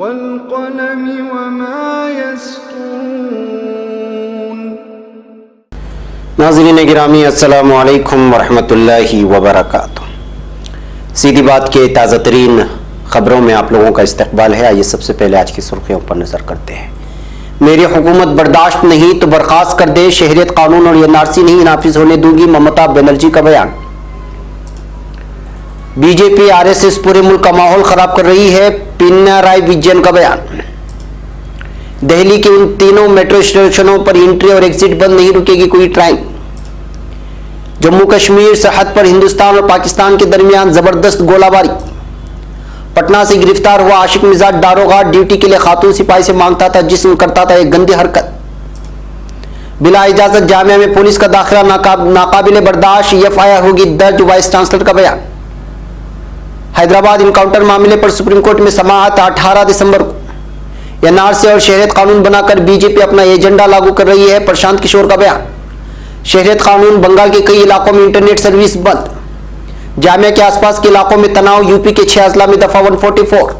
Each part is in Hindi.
वल्क़लमि वमा यस्तुरून। नाज़रीन गिरामी, अस्सलामु अलैकुम वरहमतुल्लाहि वबरकातुहू। सीधी बात के ताज़ा तरीन खबरों में आप लोगों का इस्तकबाल है। आइए सबसे पहले आज की सुर्खियों पर नजर करते हैं। मेरी हुकूमत बर्दाश्त नहीं तो बर्खास्त कर दे, शहरियत कानून और एनआरसी नहीं नाफिज होने दूंगी, ममता बनर्जी का बयान। बीजेपी आरएसएस पूरे मुल्क का माहौल खराब कर रही है, पिनाराई विजयन का बयान। दिल्ली के उन तीनों मेट्रो स्टेशनों पर एंट्री और एग्जिट बंद, नहीं रुकेगी कोई ट्रेन। जम्मू कश्मीर सरहद पर हिंदुस्तान और पाकिस्तान के दरमियान जबरदस्त गोलाबारी। पटना से गिरफ्तार हुआ आशिक मिजाज दारोगा, ड्यूटी के लिए खातून सिपाही से मांगता था जिस्म, करता था एक गंदी हरकत। बिला इजाजत जामिया में पुलिस का दाखिला नाकाबिले बर्दाश्त, एफआईआर होगी दर्ज, वाइस चांसलर का बयान। हैदराबाद इनकाउंटर मामले पर सुप्रीम कोर्ट में समाअत 18 दिसंबर को। एनआरसी और शहरियत कानून बनाकर बीजेपी अपना एजेंडा लागू कर रही है, प्रशांत किशोर का बयान। शहरियत कानून, बंगाल के कई इलाकों में इंटरनेट सर्विस बंद। जामिया के आसपास के इलाकों में तनाव, यूपी के 6 अजला में दफा 144।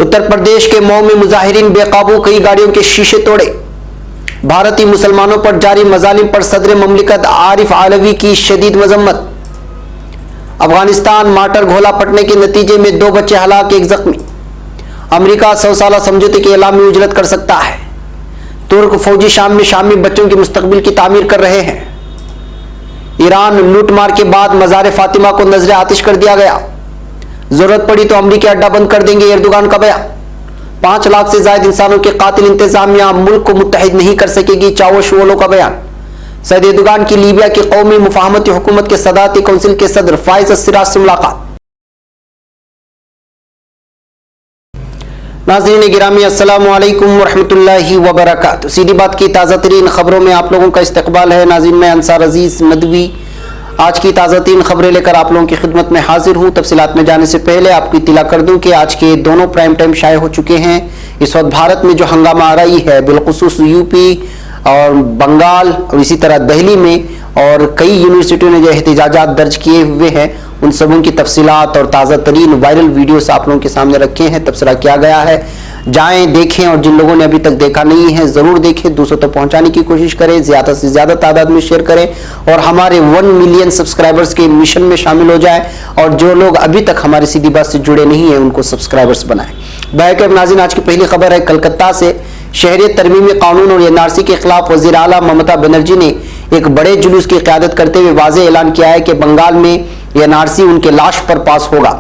उत्तर प्रदेश के मऊ में मुजाहिरीन बेकाबू, कई गाड़ियों के शीशे तोड़े। भारतीय मुसलमानों पर जारी मजालिम पर सदर ममलिकत आरिफ आलवी की शदीद मजम्मत। अफगानिस्तान मार्टर घोला पड़ने के नतीजे में 2 बच्चे हलाक, 1 जख्मी। अमेरिका 100 साला समझौते के ऐलान में उजरत कर सकता है। तुर्क फौजी शाम में शामी बच्चों के मुस्तकबिल की तामीर कर रहे हैं। ईरान लूटमार के बाद मजार फातिमा को नजरे आतिश कर दिया गया, जरूरत पड़ी तो अमरीकी अड्डा बंद कर देंगे, एर्दोगान का बयान। 5 लाख से ज्यादा इंसानों के कातिल इंतजामिया मुल्क को मुत्तहिद नहीं कर सकेगी, चावशवोलो का बयान। सैयद एर्दोगान की लीबिया की कौमी मुफाहमती हुकूमत के सदारती काउंसिल के सदर फाइज अस-सिराज से मुलाकात। नाज़रीन गिरामी, अस्सलामु अलैकुम वरहमतुल्लाहि वबरकातुहू। सीधी बात की ताज़ा तरीन खबरों में आप लोगों का इस्तकबाल है। नाज़रीन, मैं अंसार अजीज नदवी आज की ताज़ा तरीन खबरें लेकर आप लोगों की खिदमत में हाजिर हूँ। तफसीलात में जाने से पहले आपको इत्तला कर दूं कि आज के दोनों प्राइम टाइम शाये हो चुके हैं। इस वक्त भारत में जो हंगामा आ रही है, बिलखुसूस यूपी और बंगाल और इसी तरह दिल्ली में और कई यूनिवर्सिटियों ने जो एहतजाजात दर्ज किए हुए हैं, उन सबों की तफसीलात और ताज़ा तरीन वायरल वीडियोस आप लोगों के सामने रखे हैं, तबसरा किया गया है। जाएं, देखें और जिन लोगों ने अभी तक देखा नहीं है ज़रूर देखें, दूसरों तक पहुंचाने की कोशिश करें, ज़्यादा से ज़्यादा तादाद में शेयर करें और हमारे 1 मिलियन सब्सक्राइबर्स के मिशन में शामिल हो जाएं। और जो लोग अभी तक हमारी सीधी बात से जुड़े नहीं हैं उनको सब्सक्राइबर्स बनाएं। बायकर नाज़रीन, आज की पहली खबर है कलकत्ता से। शहरियत तरमीमी कानून और एनआरसी के खिलाफ वज़ीर आला ममता बनर्जी ने एक बड़े जुलूस की क़यादत करते हुए वाज़ेह ऐलान किया है कि बंगाल में एनआरसी उनके लाश पर पास होगा।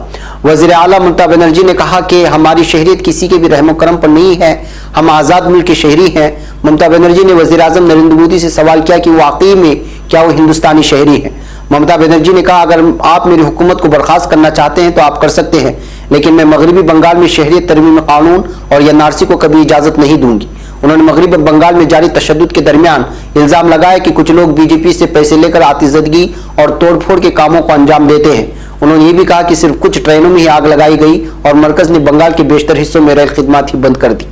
वज़ीर आला ममता बनर्जी ने कहा कि हमारी शहरियत किसी के भी रहमो करम पर नहीं है, हम आज़ाद मुल्क के शहरी हैं। ममता बनर्जी ने वज़ीर आज़म नरेंद्र मोदी से सवाल किया कि वाकई में क्या वो हिंदुस्तानी शहरी हैं। ममता बनर्जी ने कहा, अगर आप मेरी हुकूमत को बर्खास्त करना चाहते हैं तो आप कर सकते हैं, लेकिन मैं मगरबी बंगाल में शहरियत तरमीमी कानून और एनआरसी को कभी इजाज़त नहीं दूंगी। उन्होंने मगरबी बंगाल में जारी तशद्दुद के दरमियान इल्ज़ाम लगाया कि कुछ लोग बीजेपी से पैसे लेकर आतिशज़दगी और तोड़फोड़ के कामों को अंजाम देते हैं। उन्होंने ये भी कहा कि सिर्फ कुछ ट्रेनों में ही आग लगाई गई और मरकज ने बंगाल के बेशतर हिस्सों में रेल खिदमत ही बंद कर दी।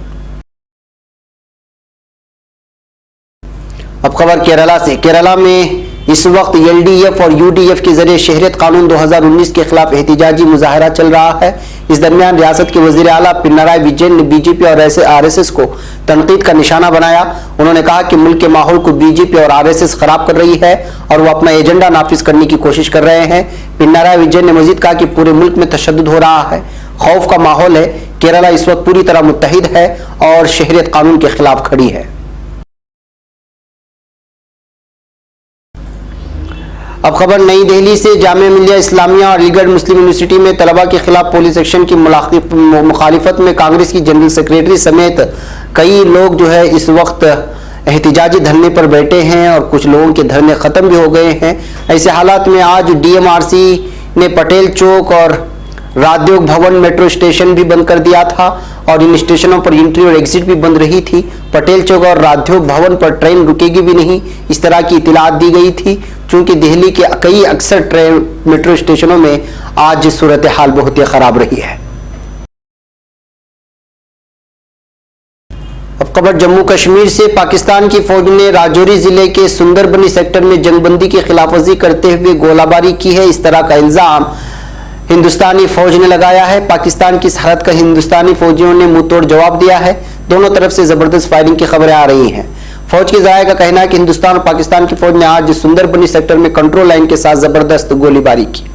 अब खबर केरला से। केरला में इस वक्त एलडीएफ और यूडीएफ के जरिए शहरियत कानून 2019 के खिलाफ एहतिजाजी मुजाहरा चल रहा है। इस दरमियान रियासत के वज़ीर आला पिनाराई विजयन ने बीजेपी और आरएसएस को तनकीद का निशाना बनाया। उन्होंने कहा कि मुल्क के माहौल को बीजेपी और आरएसएस खराब कर रही है और वो अपना एजेंडा नाफिज करने की कोशिश कर रहे हैं। पिनाराई विजयन ने मजीद कहा कि पूरे मुल्क में तशद्दुद हो रहा है, खौफ का माहौल है। केरला इस वक्त पूरी तरह मुत्तहिद है और शहरियत कानून के खिलाफ खड़ी है। अब खबर नई दिल्ली से। जामिया मिलिया इस्लामिया और अलीगढ़ मुस्लिम यूनिवर्सिटी में तलबा के खिलाफ पुलिस एक्शन की मुखालिफत में कांग्रेस की जनरल सेक्रेटरी समेत कई लोग जो है इस वक्त एहतिजाजी धरने पर बैठे हैं और कुछ लोगों के धरने ख़त्म भी हो गए हैं। ऐसे हालात में आज डीएमआरसी ने पटेल चौक और राजयोग भवन मेट्रो स्टेशन भी बंद कर दिया था और इन स्टेशनों पर एंट्री और एग्जिट भी बंद रही थी। पटेल चौक और राजयोग भवन पर ट्रेन रुकेगी भी नहीं, इस तरह की इत्तलात दी गई थी। चूंकि दिल्ली के कई अक्सर ट्रेन मेट्रो स्टेशनों में आज सूरत हाल बहुत ही खराब रही है। अब खबर जम्मू कश्मीर से। पाकिस्तान की फौज ने राजौरी जिले के सुंदरबनी सेक्टर में जंगबंदी की खिलाफवर्जी करते हुए गोलाबारी की है। इस तरह का इल्जाम हिंदुस्तानी फौज ने लगाया है। पाकिस्तान की सरहद का हिंदुस्तानी फौजियों ने मुंहतोड़ जवाब दिया है। दोनों तरफ से जबरदस्त फायरिंग की खबरें आ रही हैं। फौज के ज़राए का कहना है कि हिंदुस्तान और पाकिस्तान की फौज ने आज सुंदरबनी सेक्टर में कंट्रोल लाइन के साथ जबरदस्त गोलीबारी की।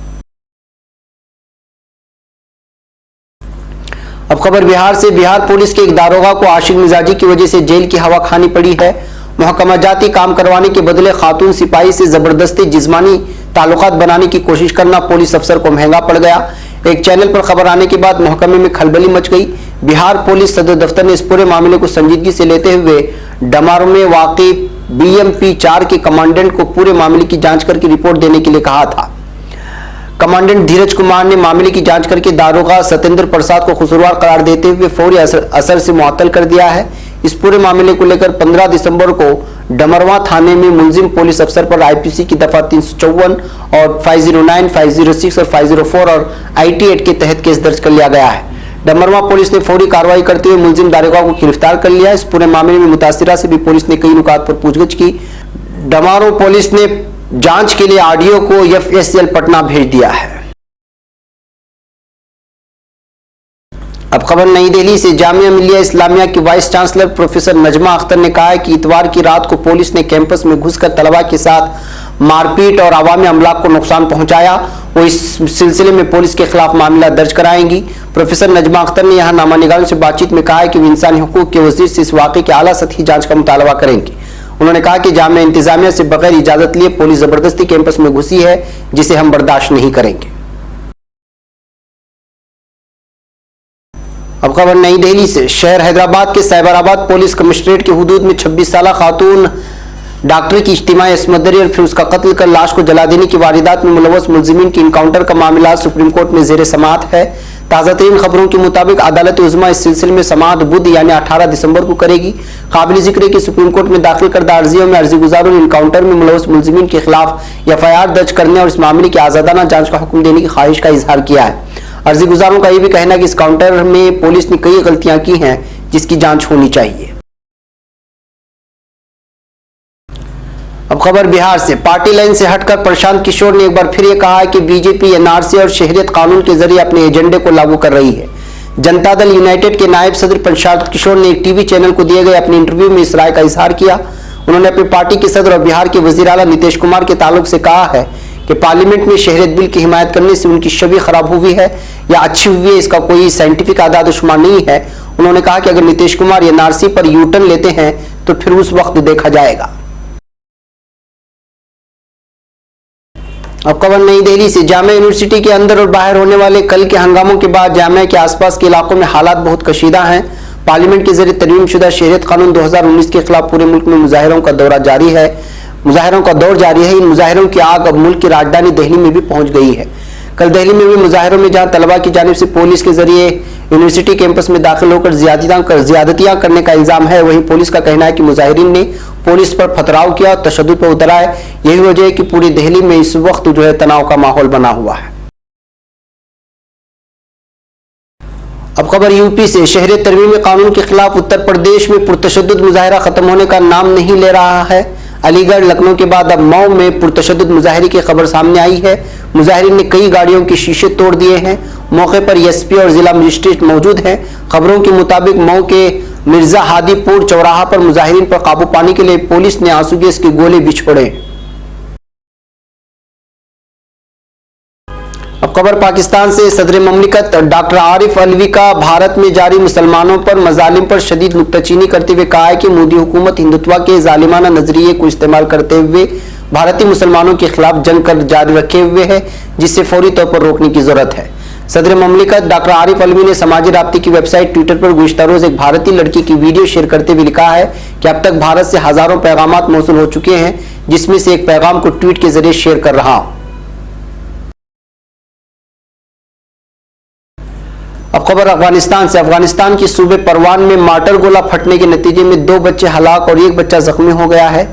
अब खबर बिहार से। बिहार पुलिस के एक दारोगा को आशिक मिजाजी की वजह से जेल की हवा खानी पड़ी है। महकमा जाती काम करवाने के बदले खातून सिपाही से जबरदस्ती जिस्मानी ताल्लुकात बनाने की कोशिश करना पुलिस अफसर को महंगा पड़ गया। एक चैनल पर खबर आने के बाद महकमे में खलबली मच गई। बिहार पुलिस सदर दफ्तर ने इस पूरे मामले को संजीदगी से लेते हुए डमारू में वाकई BMP 4 के कमांडेंट को पूरे मामले की जांच करके रिपोर्ट देने के लिए कहा था। कमांडेंट धीरज कुमार ने मामले की जांच करके दारोगा सत्येंद्र प्रसाद को कसूरवार करार देते हुए फौरी असर से मुअत्तल कर दिया है। इस पूरे मामले को लेकर 15 दिसंबर को डमरवा थाने में मुलजिम पुलिस अफसर पर IPC की दफा 354 और 509, 506 और 504 और IT एक्ट के तहत केस दर्ज कर लिया गया है। डमरवा पुलिस ने फौरी कार्रवाई करते हुए मुलजिम दारोगा को गिरफ्तार कर लिया। इस पूरे मामले में मुतासिरा से भी पुलिस ने कई नुकात पर पूछगछ की। डमारू पुलिस ने जांच के लिए ऑडियो को FSL पटना भेज दिया है। अब खबर नई दिल्ली से। जामिया मिलिया इस्लामिया की vice chancellor professor Najma Akhtar ने कहा है कि इतवार की रात को पुलिस ने कैंपस में घुसकर तलबा के साथ मारपीट और अवामी अमलाक को नुकसान पहुंचाया। वो इस सिलसिले में पुलिस के खिलाफ मामला दर्ज कराएंगी। प्रोफेसर नजमा अख्तर ने यहां नामा निगारों से बातचीत में कहा है कि वो इंसानी हुकूक के वजीर से इस वाक़े की आला सतही जांच का मुतालबा करेंगे। उन्होंने कहा कि जामिया इंतजामिया से बगैर इजाजत लिए पुलिस जबरदस्ती कैंपस में घुसी है, जिसे हम बर्दाश्त नहीं करेंगे। अब खबर नई दिल्ली से। शहर हैदराबाद के साइबराबाद पुलिस कमिश्नरेट की हुदूद में 26 साला खातून डॉक्टर की इज्तिमाई असमदरी और फिर उसका कत्ल कर लाश को जला देने की वारदात में मुलव्वस मुलजिमीन की इनकाउंटर का मामला सुप्रीम कोर्ट में जेर समाअत है। ताज़ा तरीन खबरों के मुताबिक अदालत उज़्मा इस सिलसिले में समाअत बुध यानी 18 दिसंबर को करेगी। काबिल जिक्र है कि सुप्रीम कोर्ट में दाखिल करदा अर्जियों में अर्जी गुजारों ने इनकाउंटर में मुलव्वस मुलजिमीन के खिलाफ FIR दर्ज करने और इस मामले की आज़ादाना जांच का हुक्म देने की ख्वाहिश का इजहार किया है। अर्जी गुजारों का यह भी कहना है कि इस काउंटर में पुलिस ने कई गलतियां की हैं, जिसकी जांच होनी चाहिए। अब खबर बिहार से। पार्टी लाइन से हटकर प्रशांत किशोर ने एक बार फिर यह कहा है कि बीजेपी NRC और शहरियत कानून के जरिए अपने एजेंडे को लागू कर रही है। जनता दल यूनाइटेड के नायब सदर प्रशांत किशोर ने एक टीवी चैनल को दिए गए अपने इंटरव्यू में इस राय का इजहार किया। उन्होंने अपनी पार्टी के सदर और बिहार के वजीर आला नीतीश कुमार के ताल्लुक से कहा है कि पार्लियामेंट में शहरियत बिल की हिमायत करने से उनकी छवि खराब हुई है या अच्छी हुई है, इसका कोई साइंटिफिक आदाद शुमार नहीं है। उन्होंने कहा कि अगर नीतीश कुमार NRC पर U-टर्न लेते हैं तो फिर उस वक्त देखा जाएगा। अब खबर नई दिल्ली से। जामिया यूनिवर्सिटी के अंदर और बाहर होने वाले कल के हंगामों के बाद जामिया के आसपास के इलाकों में हालात बहुत कशीदा हैं। पार्लियामेंट के जरिए तरमीम शुदा शहरियत कानून 2019 के खिलाफ पूरे मुल्क में मुजाहिरों का दौर जारी है। इन मुजाहिरों की आग अब मुल्क की राजधानी दिल्ली में भी पहुंच गई है। कल दिल्ली में भी मुजाहिरों में जहां तलबा की जानिब से पुलिस के जरिए यूनिवर्सिटी कैंपस में दाखिल होकर ज्यादतियां करने का इल्जाम है, वहीं पुलिस का कहना है कि मुजाहिरीन ने पुलिस पर पथराव किया और तशद्दुद पर उतर आए। यही वजह है कि पूरी दिल्ली में इस वक्त तनाव का माहौल बना हुआ है। अब खबर यूपी से। शहरियत तरमीमी कानून के खिलाफ उत्तर प्रदेश में पुरतशद्दुद मुजाहिरा खत्म होने का नाम नहीं ले रहा है। अलीगढ़, लखनऊ के बाद अब मऊ में पुरतशद्दुद मुजाहिरे की खबर सामने आई है। मुजाहिरीन ने कई गाड़ियों के शीशे तोड़ दिए हैं। मौके पर SP और जिला मजिस्ट्रेट मौजूद हैं। खबरों के मुताबिक मऊ के मिर्जा हादीपुर चौराहा पर मुजाहिरीन पर काबू पाने के लिए पुलिस ने आंसू गैस के गोले भी छोड़े। अब खबर पाकिस्तान से। सदर ममलिकत डॉक्टर आरिफ अलवी का भारत में जारी मुसलमानों पर मजालिम पर शदीद नुक्ताचीनी करते हुए कहा है कि मोदी हुकूमत हिंदुत्व के जालिमाना नजरिए को इस्तेमाल करते हुए भारतीय मुसलमानों के खिलाफ जंग कर जारी रखे हुए है, जिससे फौरी तौर पर रोकने की जरूरत है। सदर ममलिकत डॉक्टर आरिफ अलवी ने समाजी राब्ते की वेबसाइट ट्विटर पर गुज़िश्ता रोज एक भारतीय लड़की की वीडियो शेयर करते हुए लिखा है कि अब तक भारत से हजारों पैगाम मौसूल हो चुके हैं, जिसमें से एक पैगाम को ट्वीट के जरिए शेयर कर रहा हूं। अब खबर अफगानिस्तान से। अफगानिस्तान के सूबे परवान में मार्टर गोला फटने के नतीजे में 2 बच्चे हलाक और 1 बच्चा जख्मी हो गया है।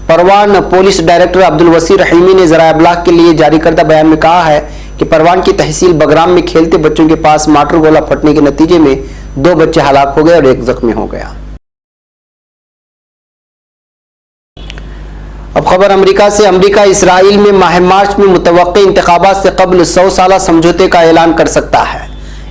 परवान पुलिस डायरेक्टर अब्दुल वसी रहीमी ने ज़राए अबलाग के लिए जारी करदा बयान में कहा है कि परवान की तहसील बगराम में खेलते बच्चों के पास मार्टर गोला फटने के नतीजे में 2 बच्चे हलाक हो गए और 1 जख्मी हो गया। अब खबर अमेरिका से। अमेरिका इसराइल में माह मार्च में मुतवक्के इंतखाबात से कबल 100 साला समझौते का ऐलान कर सकता है।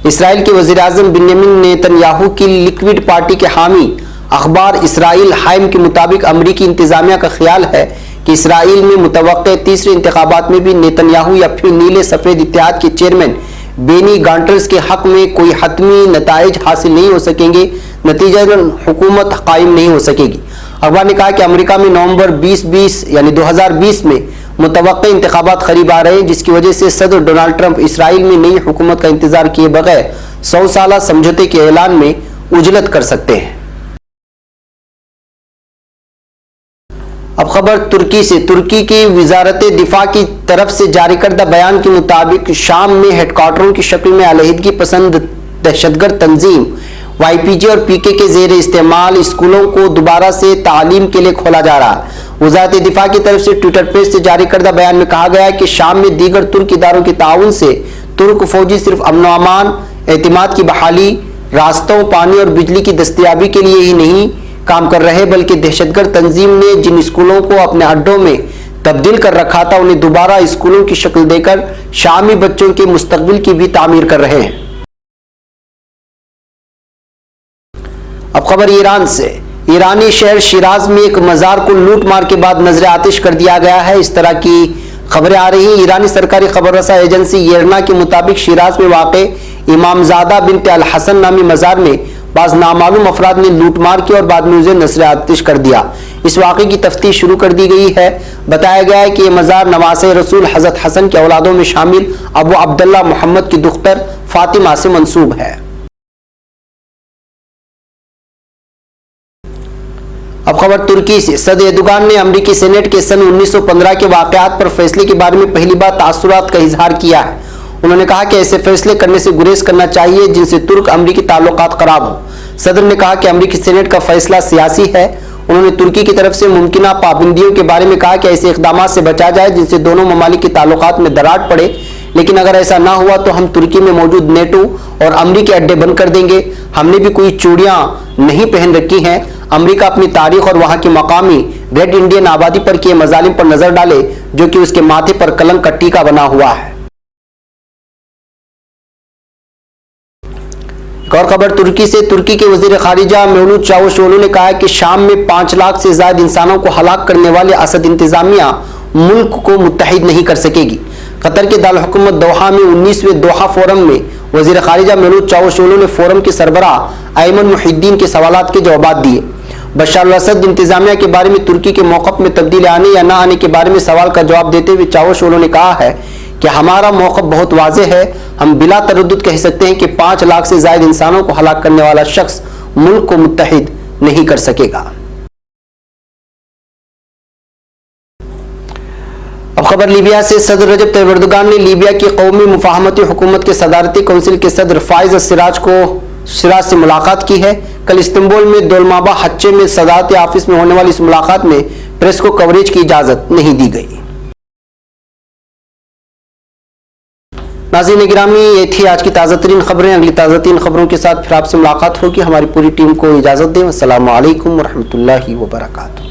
इसराइल के वज़ीर आज़म बिन्यामिन नेतन्याहू की लिक्विड पार्टी के हामी अखबार इसराइल हाइम के मुताबिक अमरीकी इंतजामिया का ख्याल है कि इसराइल में मुतवक्के तीसरे इंतखाबात में भी नेतन्याहू या फिर नीले सफेद इत्तेहाद के चेयरमैन बेनी गांटर्स के हक में कोई हतमी नताइज हासिल नहीं हो सकेंगे, नतीजतन हुकूमत कायम नहीं हो सकेगी। अखबार ने कहा कि अमेरिका में नवंबर 2020 यानी 2020 में मुतवक्के इंतखाबात करीब आ रहे हैं, जिसकी वजह से सदर डोनाल्ड ट्रंप इसराइल में नई हुकूमत का इंतजार किए बगैर 100 साला समझौते के ऐलान में उजलत कर सकते हैं। अब खबर तुर्की से। तुर्की की वजारत दिफा की तरफ से जारी करदा बयान के मुताबिक शाम में हेडक्वार्टरों की शक्ल में अलहदगी पसंद दहशतगर्द तंजीम YPG और PK के जेर इस्तेमाल स्कूलों को दोबारा से तालीम के लिए खोला जा रहा है। वजारत दिफा की तरफ से ट्विटर पेज से जारी करदा बयान में कहा गया है कि शाम में दीगर तुर्क इदारों के ताउन से तुर्क फौजी सिर्फ अमन व अमान, एतमाद की बहाली, रास्तों, पानी और बिजली की दस्तयाबी के लिए ही नहीं काम कर रहे, बल्कि दहशतगर्द तंजीम ने जिन स्कूलों को अपने अड्डों में तब्दील कर रखा था उन्हें दोबारा स्कूलों की शक्ल देकर शामी बच्चों के मुस्तकबिल की भी तामीर कर रहे हैं। अब खबर ईरान से। ईरानी शहर शिराज में एक मजार को लूट मार के बाद नजर आतिश कर दिया गया है, इस तरह की खबरें आ रही हैं। ईरानी सरकारी खबर रसा एजेंसी येरना के मुताबिक शिराज में वाक़े इमामजादा बिन्त अल हसन नामी मजार में बाज नामालूम अफराद ने लूट मार की और बाद में उसे नजर आतिश कर दिया। इस वाक़े की तफ्तीश शुरू कर दी गई है। बताया गया है कि यह मजार नवासे रसूल हजरत हसन के औलादों में शामिल अबू अब्दुल्ला मोहम्मद की दुख्तर फातिमा से मंसूब है। अब खबर तुर्की से। सदर एर्दोगान ने अमेरिकी सेनेट के सन 1915 के वाकयात पर फैसले के बारे में पहली बार तासुरात का इजहार किया है। उन्होंने कहा कि ऐसे फैसले करने से गुरेज करना चाहिए जिनसे तुर्क अमेरिकी ताल्लुकात खराब हो। सदर ने कहा कि अमेरिकी सेनेट का फैसला सियासी है। उन्होंने तुर्की की तरफ से मुमकिना पाबंदियों के बारे में कहा कि ऐसे इकदाम से बचा जाए जिनसे दोनों ममालिक के ताल्लुकात में दरार पड़े, लेकिन अगर ऐसा ना हुआ तो हम तुर्की में मौजूद नेटो और अमेरिकी अड्डे बंद कर देंगे। हमने भी कोई चूड़ियां नहीं पहन रखी हैं। अमेरिका अपनी तारीख और वहां की मकामी रेड इंडियन आबादी पर किए मजालिम पर नजर डाले, जो कि उसके माथे पर कलंक का टीका बना हुआ है। एक और खबर तुर्की से। तुर्की के वजीर खारिजा मेवलूद चावुशोगलू ने कहा है कि शाम में 5 लाख से ज्यादा इंसानों को हलाक करने वाले असद इंतजामिया मुल्क को मुत्तहिद नहीं कर सकेगी। कतर के दारुल हुकूमत दोहा में 19वें दोहा फोरम में वजीर खारिजा मेवलूद चावुशोगलू ने फोरम के सरबराह अयमन मुहिद्दीन के सवालात के जवाब दिए। बशर अल असद इंतजामिया के बारे में तुर्की के मौक़िफ़ में तब्दीली आने या न आने के बारे में सवाल का जवाब देते हुए चावुशोगलू ने कहा है कि हमारा मौक़िफ़ बहुत वाज़ेह है। हम बिला तरद्दुद कह सकते हैं कि 5 लाख से ज़ायद इंसानों को हलाक करने वाला शख्स मुल्क को मुत्तहिद नहीं कर सकेगा। अब खबर लीबिया से। सदर रजब तैयब एर्दोगान ने लीबिया की कौमी मुफाहमती हुकूमत के सदारती कौंसिल के सदर फाइज सिराज से मुलाकात की है। कल इस्तांबुल में दोलमाबा हच्चे में सदारती ऑफिस में होने वाली इस मुलाकात में प्रेस को कवरेज की इजाजत नहीं दी गई। नाज़रीन गिरामी, ये थी आज की ताज़ा तरीन खबरें। अगली ताज़ा तरीन खबरों के साथ फिर आपसे मुलाकात होगी। हमारी पूरी टीम को इजाज़त दें। अस्सलामु अलैकुम व रहमतुल्लाहि व बरकातुहू।